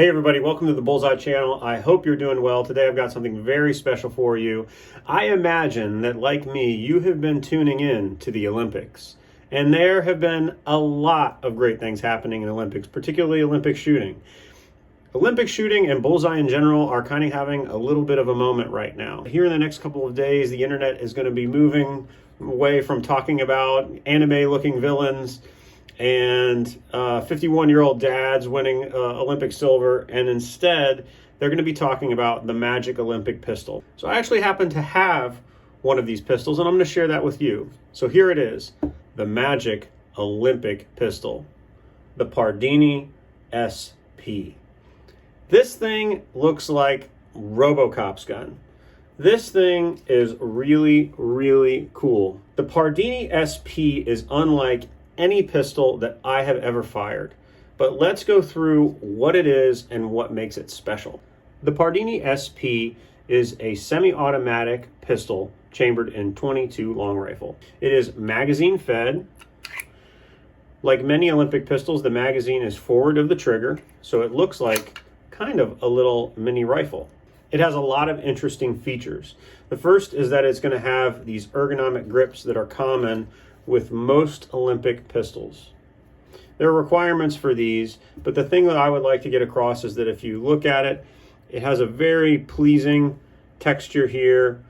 Hey everybody, welcome to the Bullseye channel. I hope you're doing well. Today I've got something very special for you. I imagine that, like me, you have been tuning in to the Olympics. And there have been a lot of great things happening in Olympics, particularly Olympic shooting. Olympic shooting and Bullseye in general are kind of having a little bit of a moment right now. Here in the next couple of days, the internet is going to be moving away from talking about anime-looking villains and 51-year-old dads winning Olympic silver, and instead they're going to be talking about the magic Olympic pistol. So I actually happen to have one of these pistols, and I'm going to share that with you. So here it is, the magic Olympic pistol, the Pardini SP. This thing looks like RoboCop's gun. This thing is really, really cool. The Pardini SP is unlike any pistol that I have ever fired, but let's go through what it is and what makes it special. The Pardini SP is a semi-automatic pistol chambered in .22 long rifle. It is magazine fed. Like many Olympic pistols, the magazine is forward of the trigger, so it looks like kind of a little mini rifle. It has a lot of interesting features. The first is that it's going to have these ergonomic grips that are common with most Olympic pistols. There are requirements for these, but the thing that I would like to get across is that if you look at it, it has a very pleasing texture here,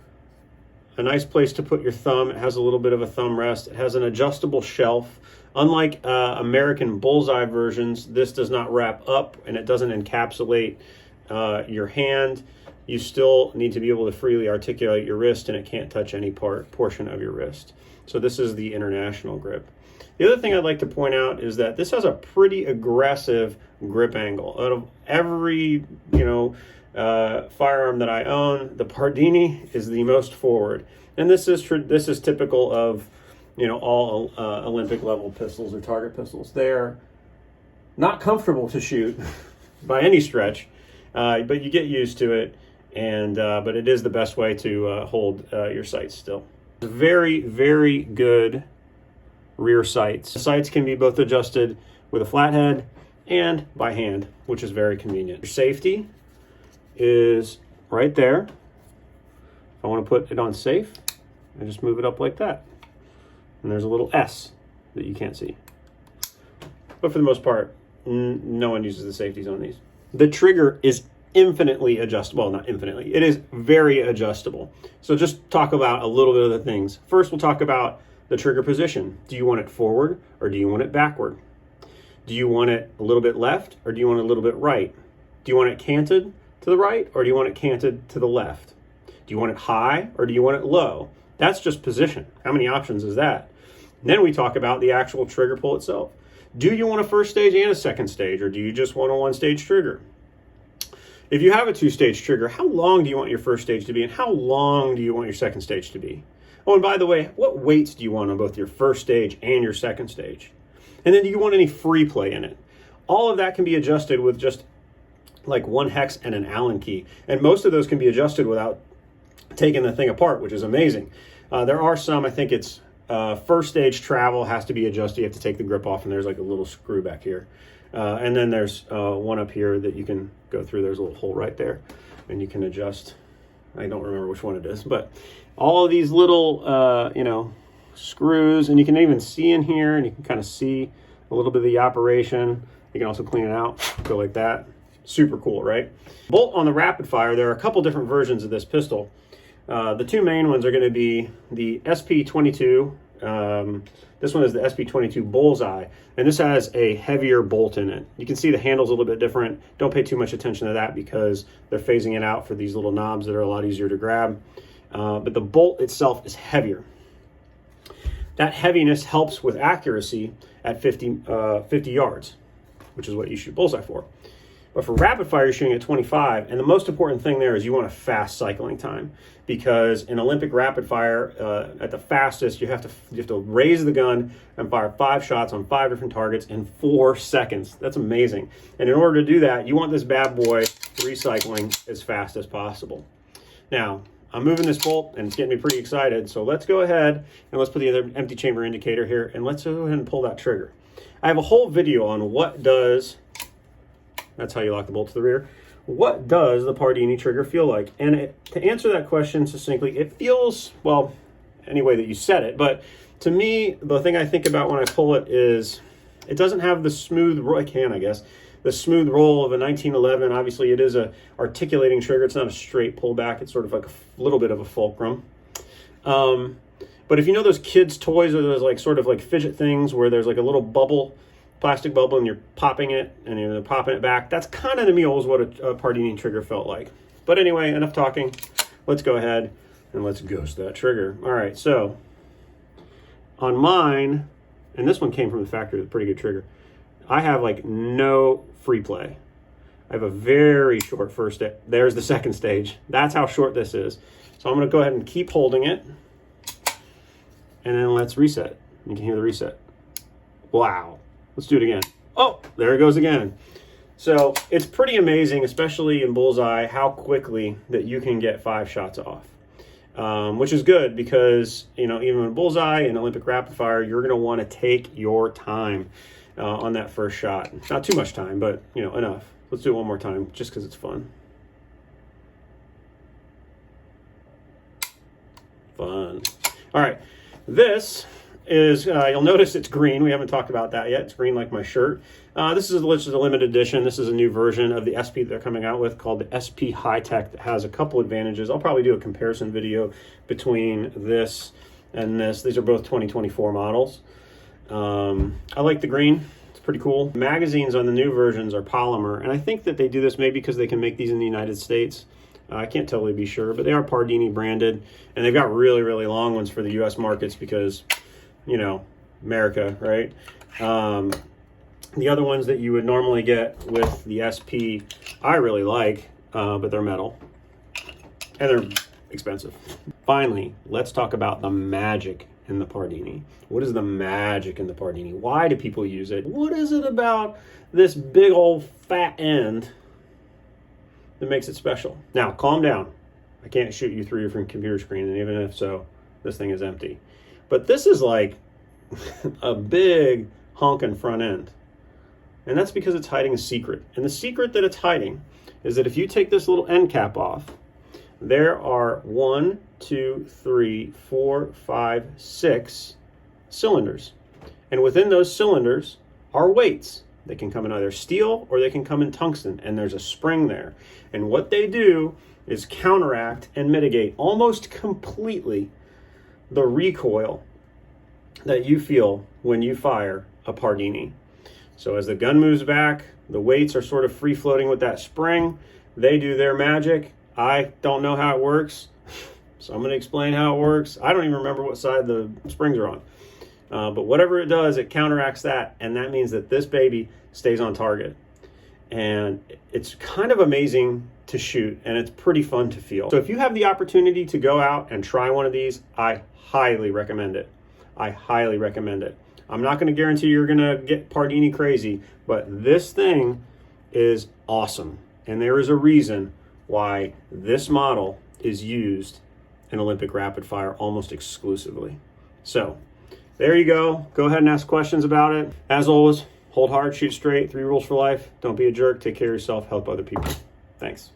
a nice place to put your thumb. It has a little bit of a thumb rest. It has an adjustable shelf. Unlike American Bullseye versions, this does not wrap up and it doesn't encapsulate your hand. You still need to be able to freely articulate your wrist, and it can't touch any portion of your wrist. So this is the international grip. The other thing I'd like to point out is that this has a pretty aggressive grip angle. Out of every firearm that I own, the Pardini is the most forward, and this is typical of all Olympic level pistols or target pistols. They're not comfortable to shoot by any stretch, but you get used to it, and but it is the best way to hold your sights still. Very, very good rear sights. The sights can be both adjusted with a flathead and by hand, which is very convenient. Your safety is right there. If I want to put it on safe, I just move it up like that. And there's a little S that you can't see. But for the most part, no one uses the safeties on these. The trigger is infinitely adjustable. Well, not infinitely. It is very adjustable. So just talk about a little bit of the things. First, we'll talk about the trigger position. Do you want it forward or do you want it backward? Do you want it a little bit left or do you want it a little bit right? Do you want it canted to the right or do you want it canted to the left? Do you want it high or do you want it low? That's just position. How many options is that? And then we talk about the actual trigger pull itself. Do you want a first stage and a second stage, or do you just want a one-stage trigger? If you have a two-stage trigger, how long do you want your first stage to be, and how long do you want your second stage to be? Oh, and by the way, what weights do you want on both your first stage and your second stage? And then do you want any free play in it? All of that can be adjusted with just like one hex and an Allen key. And most of those can be adjusted without taking the thing apart, which is amazing. There are some, I think it's first stage travel has to be adjusted. You have to take the grip off, and there's like a little screw back here. And then there's one up here that you can go through. There's a little hole right there, and you can adjust. I don't remember which one it is, but all of these little, screws, and you can even see in here, and you can kind of see a little bit of the operation. You can also clean it out, go like that. Super cool, right? Bolt on the rapid fire, there are a couple different versions of this pistol. The two main ones are going to be the SP22. This one is the SP22 Bullseye, and this has a heavier bolt in it. You can see the handle's a little bit different. Don't pay too much attention to that because they're phasing it out for these little knobs that are a lot easier to grab. But the bolt itself is heavier. That heaviness helps with accuracy at 50 yards, which is what you shoot Bullseye for. But for rapid fire, you're shooting at 25, and the most important thing there is you want a fast cycling time, because in Olympic rapid fire, at the fastest, you have to raise the gun and fire 5 shots on 5 different targets in 4 seconds. That's amazing. And in order to do that, you want this bad boy recycling as fast as possible. Now, I'm moving this bolt, and it's getting me pretty excited, so let's go ahead and let's put the other empty chamber indicator here, and let's go ahead and pull that trigger. I have a whole video on what does That's how you lock the bolt to the rear. What does the Pardini trigger feel like? And to answer that question succinctly, it feels, well, any way that you set it, but to me, the thing I think about when I pull it is it doesn't have the smooth, I guess, the smooth roll of a 1911. Obviously, it is a articulating trigger. It's not a straight pullback. It's sort of like a little bit of a fulcrum. But if you know those kids' toys or those like sort of like fidget things where there's like a little bubble, plastic bubble, and you're popping it and you're popping it back, that's kind of to me always what a Pardini trigger felt like. But anyway, enough talking. Let's go ahead and let's ghost that trigger. All right, so on mine, and this one came from the factory with a pretty good trigger, I have like no free play. I have a very short first stage. There's the second stage. That's how short this is. So I'm going to go ahead and keep holding it. And then let's reset. You can hear the reset. Wow. Let's do it again. Oh, there it goes again. So it's pretty amazing, especially in bullseye, how quickly that you can get 5 shots off. Which is good because, you know, even in bullseye and Olympic rapid fire, you're going to want to take your time on that first shot. Not too much time, but, you know, enough. Let's do it one more time just because it's fun. Fun. All right. This is, you'll notice it's green. We haven't talked about that yet. It's green like my shirt. This is a limited edition. This is a new version of the SP that they're coming out with called the SP High Tech that has a couple advantages. I'll probably do a comparison video between this and this. These are both 2024 models. I like the green. It's pretty cool. Magazines on the new versions are polymer, and I think that they do this maybe because they can make these in the United States. I can't totally be sure, but they are Pardini branded, and they've got really, really long ones for the U.S. markets because, you know, America, right? The other ones that you would normally get with the SP, I really like, but they're metal, and they're expensive. Finally, let's talk about the magic in the Pardini. What is the magic in the Pardini? Why do people use it? What is it about this big old fat end that makes it special? Now, calm down. I can't shoot you through your computer screen, and even if so, this thing is empty. But this is like a big honking front end. And that's because it's hiding a secret. And the secret that it's hiding is that if you take this little end cap off, there are 1, 2, 3, 4, 5, 6 cylinders. And within those cylinders are weights. They can come in either steel or they can come in tungsten, and there's a spring there. And what they do is counteract and mitigate almost completely the recoil that you feel when you fire a Pardini. So as the gun moves back, the weights are sort of free floating with that spring. They do their magic. I don't know how it works, so I'm going to explain how it works. I don't even remember what side the springs are on. But whatever it does, it counteracts that, and that means that this baby stays on target. And it's kind of amazing to shoot, and it's pretty fun to feel. So if you have the opportunity to go out and try one of these, I highly recommend it. I highly recommend it. I'm not going to guarantee you're going to get Pardini crazy, but this thing is awesome. And there is a reason why this model is used in Olympic rapid fire almost exclusively. So there you go. Go ahead and ask questions about it. As always, hold hard, shoot straight, 3 rules for life. Don't be a jerk, take care of yourself, help other people. Thanks.